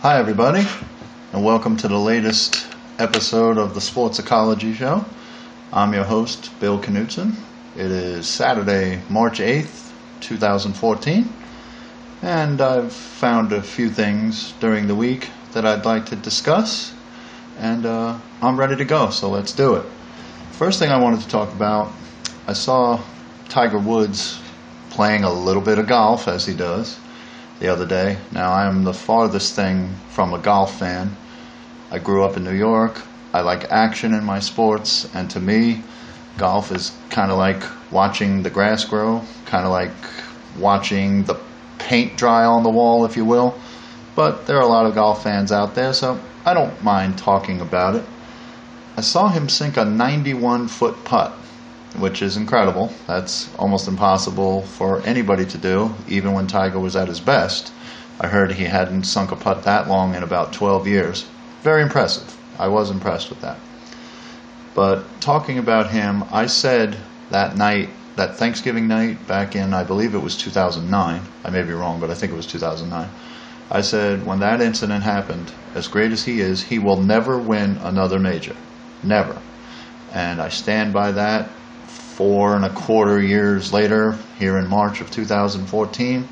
Hi everybody, and welcome to the latest episode of the Sportsocology show. I'm your host, Bill Knutson. It is Saturday, March 8th, 2014, and I've found a few things during the week that I'd like to discuss, and I'm ready to go, so let's do it. First thing I wanted to talk about, I saw Tiger Woods playing a little bit of golf, as he does, the other day. Now, I'm the farthest thing from a golf fan. I grew up in New York. I like action in my sports, and to me, golf is kind of like watching the grass grow, kind of like watching the paint dry on the wall, if you will. But there are a lot of golf fans out there, so I don't mind talking about it. I saw him sink a 91-foot putt, which is incredible. That's almost impossible for anybody to do, even when Tiger was at his best. I heard he hadn't sunk a putt that long in about 12 years. Very impressive. I was impressed with that. But talking about him, I said that night, that Thanksgiving night back in, I believe it was 2009. I may be wrong, but I think it was 2009. I said, when that incident happened, as great as he is, he will never win another major. Never. And I stand by that. 4.25 years later, here in March of 2014,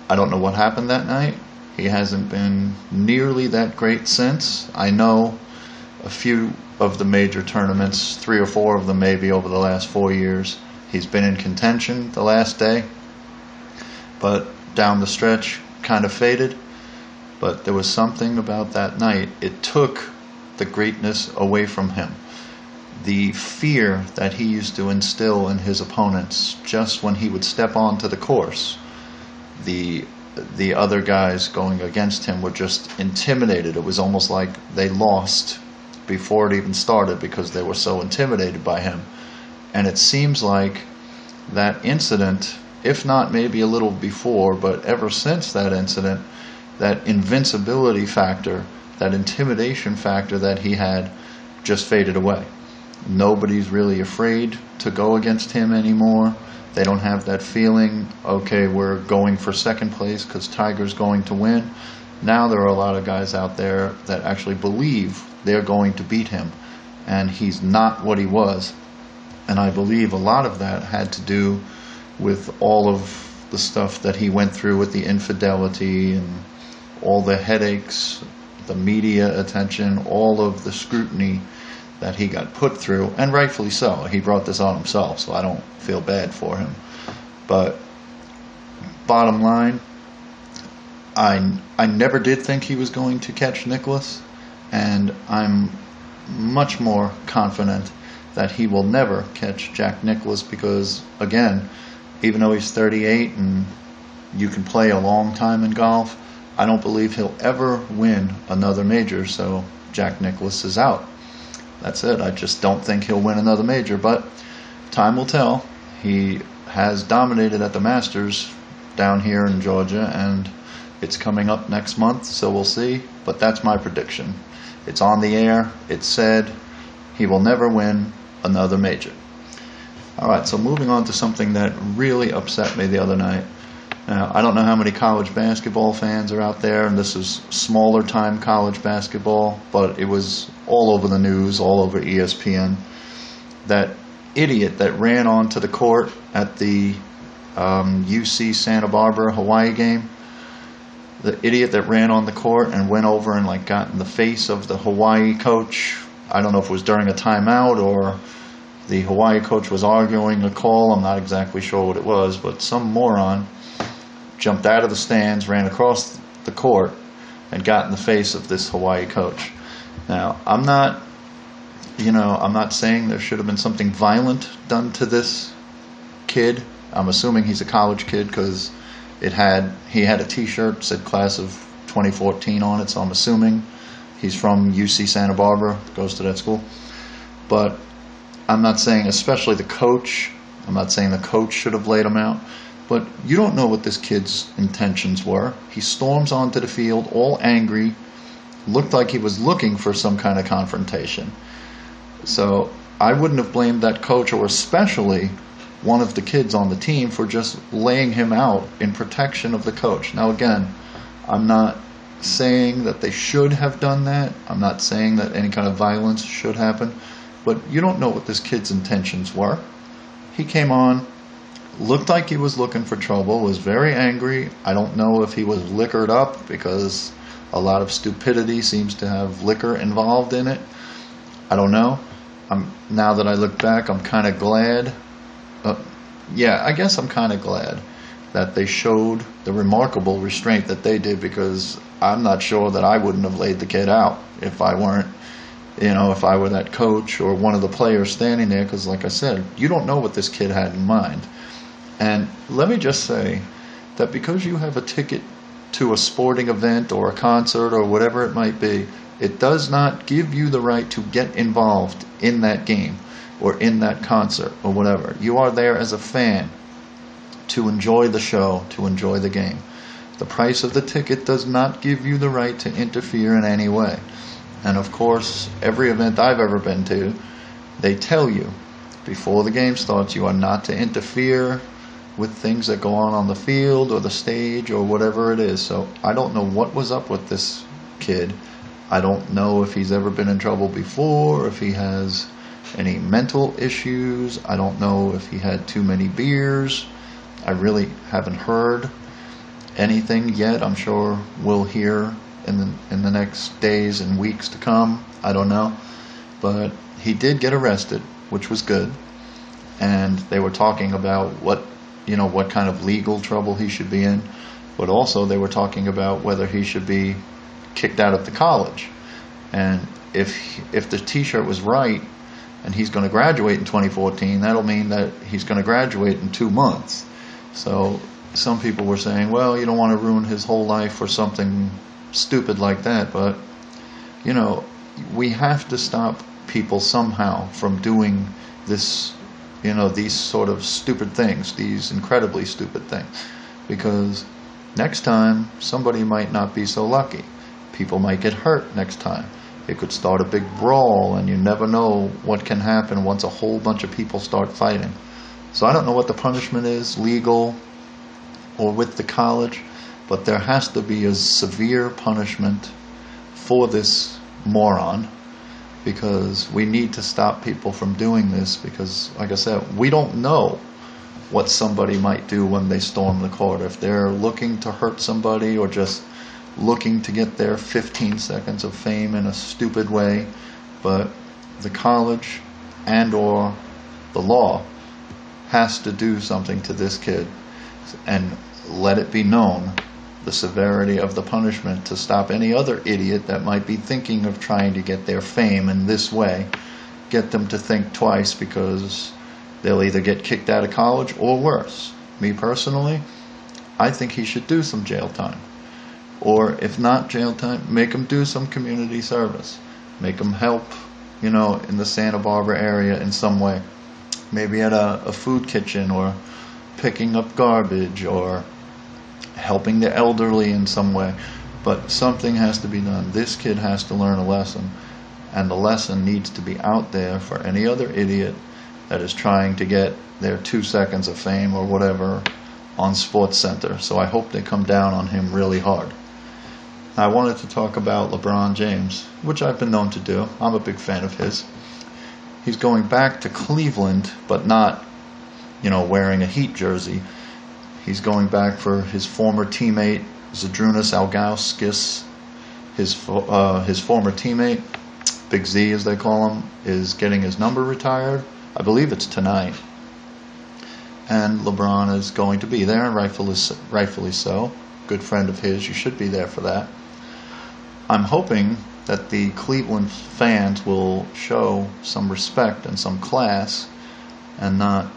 I don't know what happened that night. He hasn't been nearly that great since. I know a few of the major tournaments, 3 or 4 of them maybe over the last 4 years. He's been in contention the last day, but down the stretch kind of faded. But there was something about that night. It took the greatness away from him. The fear that he used to instill in his opponents just when he would step onto the course, the other guys going against him were just intimidated. It was almost like they lost before it even started because they were so intimidated by him. And it seems like that incident, if not maybe a little before, but ever since that incident, that invincibility factor, that intimidation factor that he had just faded away. Nobody's really afraid to go against him anymore. They don't have that feeling, okay, we're going for second place because Tiger's going to win. Now there are a lot of guys out there that actually believe they're going to beat him, and he's not what he was. And I believe a lot of that had to do with all of the stuff that he went through with the infidelity and all the headaches, the media attention, all of the scrutiny that he got put through, and rightfully so. He brought this on himself, so I don't feel bad for him. But bottom line, I never did think he was going to catch Nicklaus, and I'm much more confident that he will never catch Jack Nicklaus because, again, even though he's 38 and you can play a long time in golf, I don't believe he'll ever win another major, so Jack Nicklaus is out. That's it. I just don't think he'll win another major, but time will tell. He has dominated at the Masters down here in Georgia, and it's coming up next month, so we'll see. But that's my prediction. It's on the air. It's said he will never win another major. All right, so moving on to something that really upset me the other night. Now, I don't know how many college basketball fans are out there, and this is smaller time college basketball, but it was all over the news, all over ESPN. That idiot that ran onto the court at the UC Santa Barbara Hawaii game, the idiot that ran on the court and went over and got in the face of the Hawaii coach. I don't know if it was during a timeout or the Hawaii coach was arguing a call. I'm not exactly sure what it was, but some moron jumped out of the stands, ran across the court, and got in the face of this Hawaii coach. Now, I'm not saying there should have been something violent done to this kid. I'm assuming he's a college kid because he had a T-shirt said class of 2014 on it, so I'm assuming he's from UC Santa Barbara, goes to that school. But I'm not saying, especially the coach, I'm not saying the coach should have laid him out. But you don't know what this kid's intentions were. He storms onto the field all angry, looked like he was looking for some kind of confrontation. So I wouldn't have blamed that coach, or especially one of the kids on the team, for just laying him out in protection of the coach. Now again, I'm not saying that they should have done that. I'm not saying that any kind of violence should happen, but you don't know what this kid's intentions were. He came on, looked like he was looking for trouble, was very angry. I don't know if he was liquored up, because a lot of stupidity seems to have liquor involved in it. I don't know. Now that I look back, I'm kind of glad. I guess I'm kind of glad that they showed the remarkable restraint that they did, because I'm not sure that I wouldn't have laid the kid out if I weren't, if I were that coach or one of the players standing there, because like I said, you don't know what this kid had in mind. And let me just say that because you have a ticket to a sporting event or a concert or whatever it might be, it does not give you the right to get involved in that game or in that concert or whatever. You are there as a fan to enjoy the show, to enjoy the game. The price of the ticket does not give you the right to interfere in any way. And of course, every event I've ever been to, they tell you before the game starts, you are not to interfere with things that go on the field or the stage or whatever it is. So I don't know what was up with this kid. I don't know if he's ever been in trouble before, if he has any mental issues. I don't know if he had too many beers. I really haven't heard anything yet. I'm sure we'll hear in the next days and weeks to come. I don't know. But he did get arrested, which was good. And they were talking about what kind of legal trouble he should be in. But also they were talking about whether he should be kicked out of the college. And if the t-shirt was right and he's going to graduate in 2014, that'll mean that he's going to graduate in 2 months. So some people were saying, well, you don't want to ruin his whole life for something stupid like that. But we have to stop people somehow from doing this, these sort of stupid things, these incredibly stupid things, because next time somebody might not be so lucky. People might get hurt next time. It could start a big brawl, and you never know what can happen once a whole bunch of people start fighting. So I don't know what the punishment is, legal or with the college, but there has to be a severe punishment for this moron, because we need to stop people from doing this, because, like I said, we don't know what somebody might do when they storm the court. If they're looking to hurt somebody or just looking to get their 15 seconds of fame in a stupid way. But the college and or the law has to do something to this kid and let it be known the severity of the punishment, to stop any other idiot that might be thinking of trying to get their fame in this way. Get them to think twice, because they'll either get kicked out of college or worse. Me personally, I think he should do some jail time. Or if not jail time, make him do some community service. Make him help, in the Santa Barbara area in some way. Maybe at a food kitchen, or picking up garbage, or helping the elderly in some way. But something has to be done. This kid has to learn a lesson. And the lesson needs to be out there for any other idiot that is trying to get their 2 seconds of fame or whatever on SportsCenter. So I hope they come down on him really hard. I wanted to talk about LeBron James, which I've been known to do. I'm a big fan of his. He's going back to Cleveland, but not, wearing a Heat jersey. He's going back for his former teammate, Zydrunas Ilgauskas. His former teammate, Big Z as they call him, is getting his number retired. I believe it's tonight. And LeBron is going to be there, and rightfully so. Good friend of his. You should be there for that. I'm hoping that the Cleveland fans will show some respect and some class and not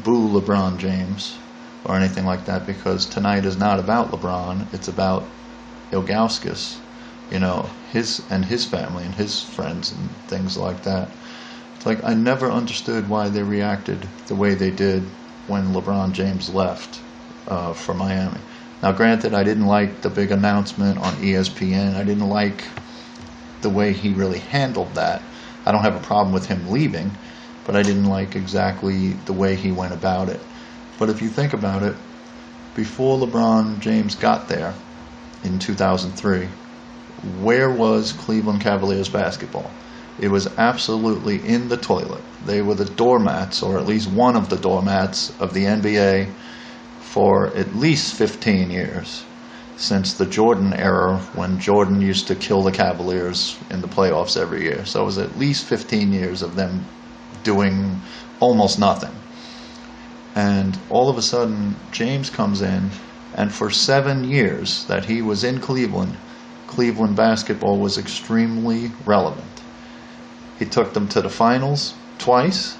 boo LeBron James or anything like that, because tonight is not about LeBron. It's about Ilgauskas, his family and his friends and things like that. It's like, I never understood why they reacted the way they did when LeBron James left for Miami. Now, granted, I didn't like the big announcement on ESPN. I didn't like the way he really handled that. I don't have a problem with him leaving, but I didn't like exactly the way he went about it. But if you think about it, before LeBron James got there, in 2003, where was Cleveland Cavaliers basketball? It was absolutely in the toilet. They were the doormats, or at least one of the doormats of the NBA for at least 15 years, since the Jordan era, when Jordan used to kill the Cavaliers in the playoffs every year. So it was at least 15 years of them doing almost nothing. And all of a sudden, James comes in, and for 7 years that he was in Cleveland, Cleveland basketball was extremely relevant. He took them to the finals twice,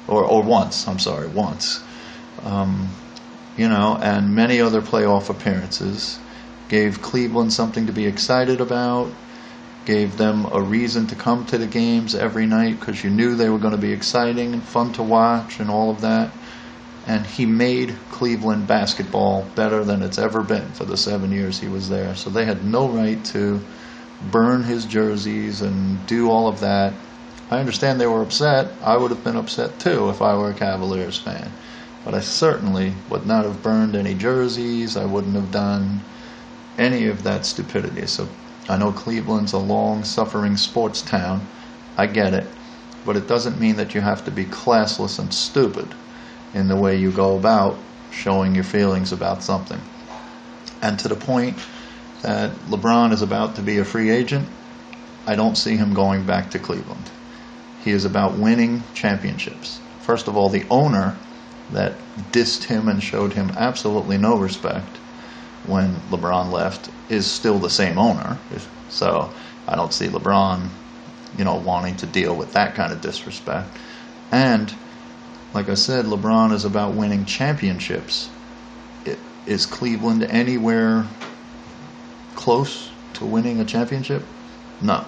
or once, once. And many other playoff appearances. Gave Cleveland something to be excited about, gave them a reason to come to the games every night because you knew they were going to be exciting and fun to watch and all of that. And he made Cleveland basketball better than it's ever been for the 7 years he was there. So they had no right to burn his jerseys and do all of that. I understand they were upset. I would have been upset too if I were a Cavaliers fan. But I certainly would not have burned any jerseys. I wouldn't have done any of that stupidity. So I know Cleveland's a long-suffering sports town. I get it. But it doesn't mean that you have to be classless and stupid in the way you go about showing your feelings about something. And to the point that LeBron is about to be a free agent, I don't see him going back to Cleveland. He is about winning championships. First of all, the owner that dissed him and showed him absolutely no respect when LeBron left is still the same owner. So I don't see LeBron, wanting to deal with that kind of disrespect. And like I said, LeBron is about winning championships. Is Cleveland anywhere close to winning a championship? No.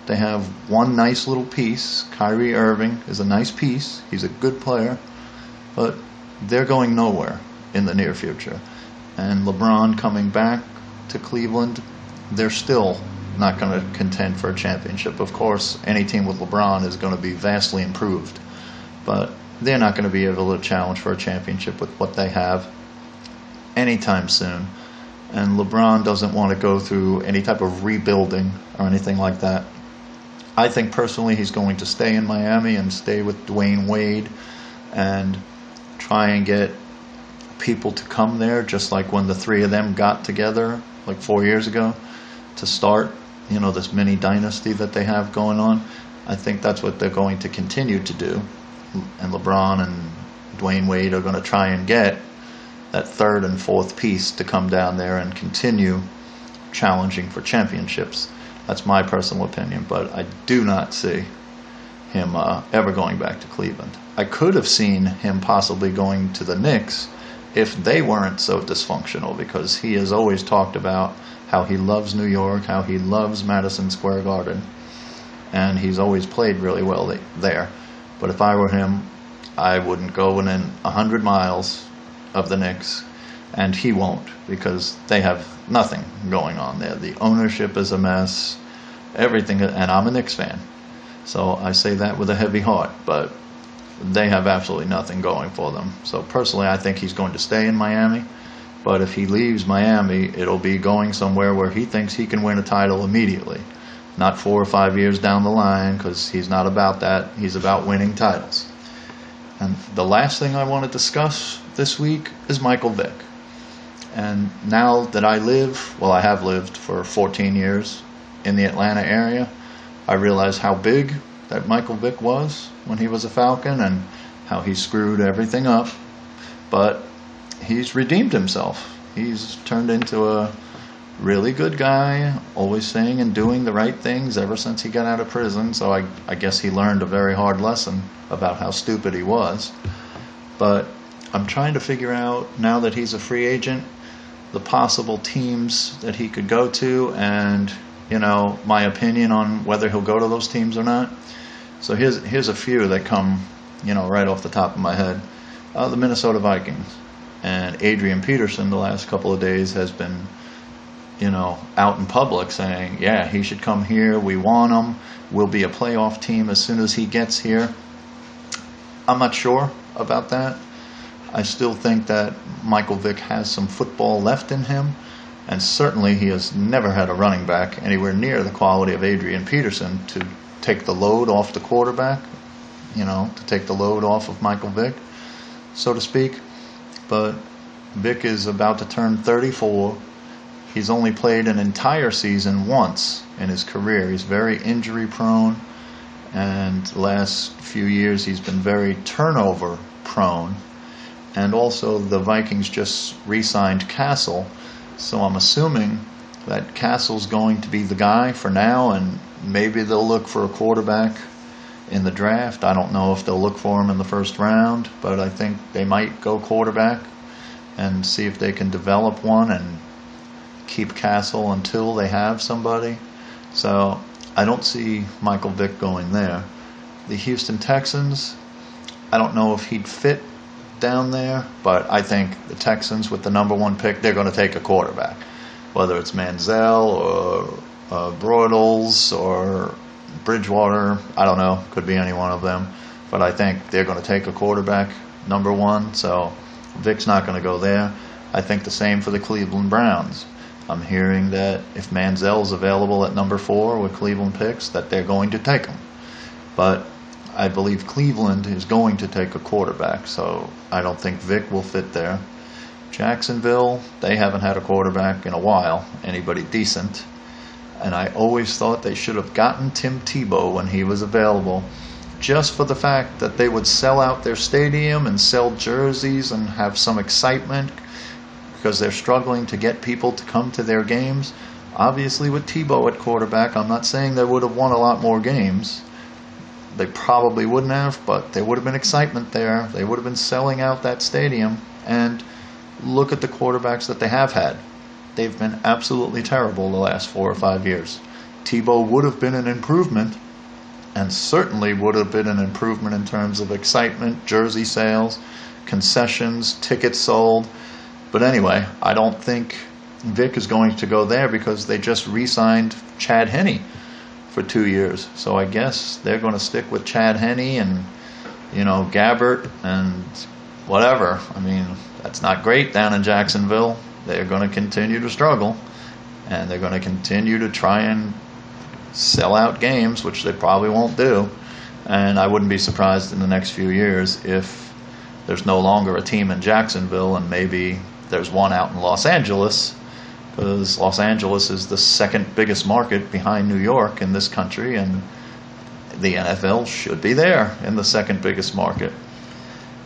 They have one nice little piece. Kyrie Irving is a nice piece. He's a good player. But they're going nowhere in the near future. And LeBron coming back to Cleveland, they're still not going to contend for a championship. Of course, any team with LeBron is going to be vastly improved. But they're not going to be able to challenge for a championship with what they have anytime soon. And LeBron doesn't want to go through any type of rebuilding or anything like that. I think personally he's going to stay in Miami and stay with Dwayne Wade and try and get people to come there, just like when the three of them got together like 4 years ago to start, this mini dynasty that they have going on. I think that's what they're going to continue to do. And LeBron and Dwayne Wade are going to try and get that third and fourth piece to come down there and continue challenging for championships. That's my personal opinion, but I do not see him ever going back to Cleveland. I could have seen him possibly going to the Knicks if they weren't so dysfunctional, because he has always talked about how he loves New York, how he loves Madison Square Garden, and he's always played really well there. But if I were him, I wouldn't go within 100 miles of the Knicks, and he won't, because they have nothing going on there. The ownership is a mess, everything, and I'm a Knicks fan, so I say that with a heavy heart, but they have absolutely nothing going for them. So personally, I think he's going to stay in Miami, but if he leaves Miami, it'll be going somewhere where he thinks he can win a title immediately, not 4 or 5 years down the line, because he's not about that. He's about winning titles. And the last thing I want to discuss this week is Michael Vick. And now that I have lived for 14 years in the Atlanta area, I realize how big that Michael Vick was when he was a Falcon and how he screwed everything up. But he's redeemed himself. He's turned into a really good guy, always saying and doing the right things ever since he got out of prison. So I guess he learned a very hard lesson about how stupid he was. But I'm trying to figure out, now that he's a free agent, the possible teams that he could go to and, my opinion on whether he'll go to those teams or not. So here's a few that come, right off the top of my head. The Minnesota Vikings. And Adrian Peterson the last couple of days has been, out in public saying, yeah, he should come here. We want him. We'll be a playoff team as soon as he gets here. I'm not sure about that. I still think that Michael Vick has some football left in him, And certainly he has never had a running back anywhere near the quality of Adrian Peterson to take the load off the quarterback, to take the load off of Michael Vick, so to speak. But Vick is about to turn 34. He's only played an entire season once in his career. He's very injury prone, and the last few years he's been very turnover prone. And also the Vikings just re-signed Castle, so I'm assuming that Castle's going to be the guy for now, and maybe they'll look for a quarterback in the draft. I don't know if they'll look for him in the first round, but I think they might go quarterback and see if they can develop one and keep Castle until they have somebody. So I don't see Michael Vick going there. The Houston Texans, I don't know if he'd fit down there, but I think the Texans with the number 1 pick, they're going to take a quarterback, whether it's Manziel or Broyles or Bridgewater. I don't know, could be any one of them, but I think they're going to take a quarterback, number 1. So Vick's not going to go there. I think the same for the Cleveland Browns. I'm hearing that if Manziel's available at number 4 with Cleveland picks, that they're going to take him. But I believe Cleveland is going to take a quarterback, so I don't think Vick will fit there. Jacksonville, they haven't had a quarterback in a while, anybody decent. And I always thought they should have gotten Tim Tebow when he was available, just for the fact that they would sell out their stadium and sell jerseys and have some excitement, because they're struggling to get people to come to their games. Obviously with Tebow at quarterback, I'm not saying they would have won a lot more games. They probably wouldn't have, but there would have been excitement there. They would have been selling out that stadium. And look at the quarterbacks that they have had. They've been absolutely terrible the last 4 or 5 years. Tebow would have been an improvement, and certainly would have been an improvement in terms of excitement, jersey sales, concessions, tickets sold. But anyway, I don't think Vick is going to go there because they just re-signed Chad Henne for 2 years. So I guess they're going to stick with Chad Henne and, Gabbert and whatever. I mean, that's not great down in Jacksonville. They're going to continue to struggle, and they're going to continue to try and sell out games, which they probably won't do. And I wouldn't be surprised in the next few years if there's no longer a team in Jacksonville and maybe there's one out in Los Angeles, because Los Angeles is the second biggest market behind New York in this country, and the NFL should be there in the second biggest market.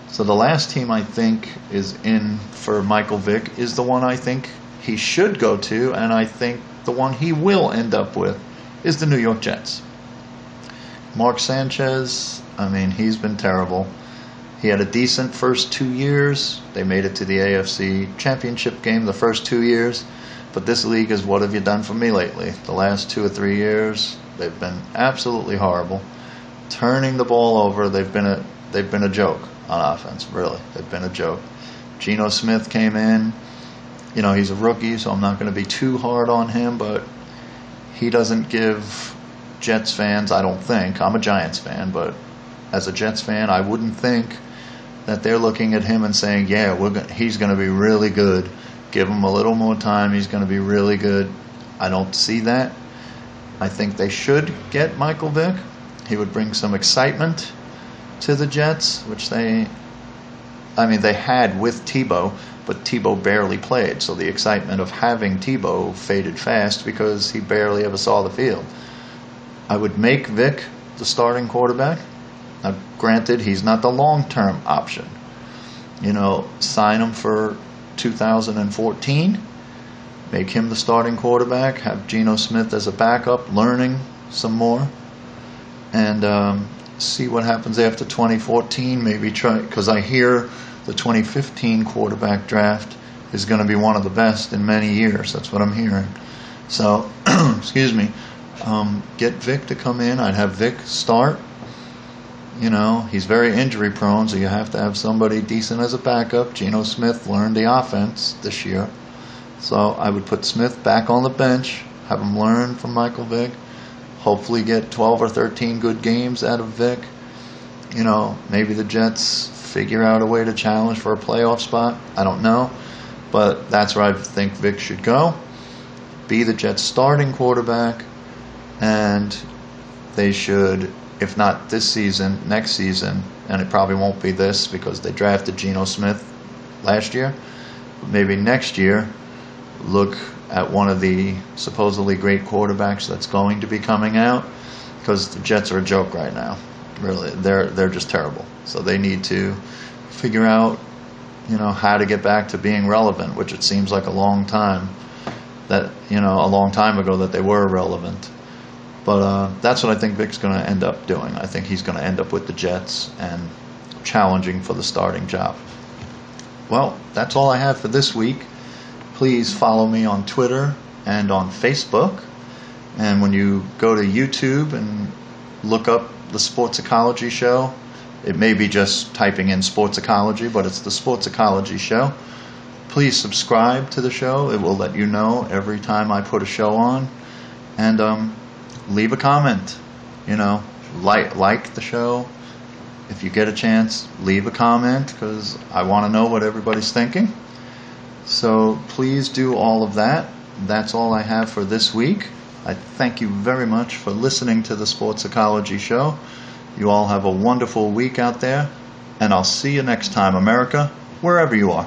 So the last team I think is in for Michael Vick is the one I think he should go to, and I think the one he will end up with is the New York Jets. Mark Sanchez, he's been terrible. He had a decent first 2 years. They made it to the AFC Championship game the first 2 years. But this league is, what have you done for me lately? The last 2 or 3 years, they've been absolutely horrible. Turning the ball over, they've been a joke on offense, really. They've been a joke. Geno Smith came in. He's a rookie, so I'm not going to be too hard on him, but he doesn't give Jets fans, I don't think. I'm a Giants fan, but as a Jets fan, I wouldn't think that they're looking at him and saying, yeah, he's going to be really good. Give him a little more time, he's going to be really good. I don't see that. I think they should get Michael Vick. He would bring some excitement to the Jets, which they had with Tebow, but Tebow barely played, so the excitement of having Tebow faded fast because he barely ever saw the field. I would make Vick the starting quarterback. Now, granted, he's not the long-term option. Sign him for 2014, make him the starting quarterback, have Geno Smith as a backup, learning some more, and see what happens after 2014. Maybe try, because I hear the 2015 quarterback draft is going to be one of the best in many years. That's what I'm hearing. So, excuse me, get Vick to come in. I'd have Vick start. He's very injury prone, so you have to have somebody decent as a backup. Geno Smith learned the offense this year, so I would put Smith back on the bench, have him learn from Michael Vick, hopefully get 12 or 13 good games out of Vick. Maybe the Jets figure out a way to challenge for a playoff spot. I don't know, but that's where I think Vick should go. be the Jets' starting quarterback, and they should, if not this season, next season, and it probably won't be this because they drafted Geno Smith last year, but maybe next year, look at one of the supposedly great quarterbacks that's going to be coming out, because the Jets are a joke right now. Really, they're just terrible. So they need to figure out, how to get back to being relevant, which it seems like a long time ago that they were relevant. But that's what I think Vic's going to end up doing. I think he's going to end up with the Jets and challenging for the starting job. Well, that's all I have for this week. Please follow me on Twitter and on Facebook. And when you go to YouTube and look up the Sportsocology Show, it may be just typing in Sportsocology, but it's the Sportsocology Show. Please subscribe to the show. It will let you know every time I put a show on. And leave a comment. Like the show. If you get a chance, leave a comment, because I want to know what everybody's thinking. So please do all of that. That's all I have for this week. I thank you very much for listening to the Sportsocology Show. You all have a wonderful week out there, and I'll see you next time, America, wherever you are.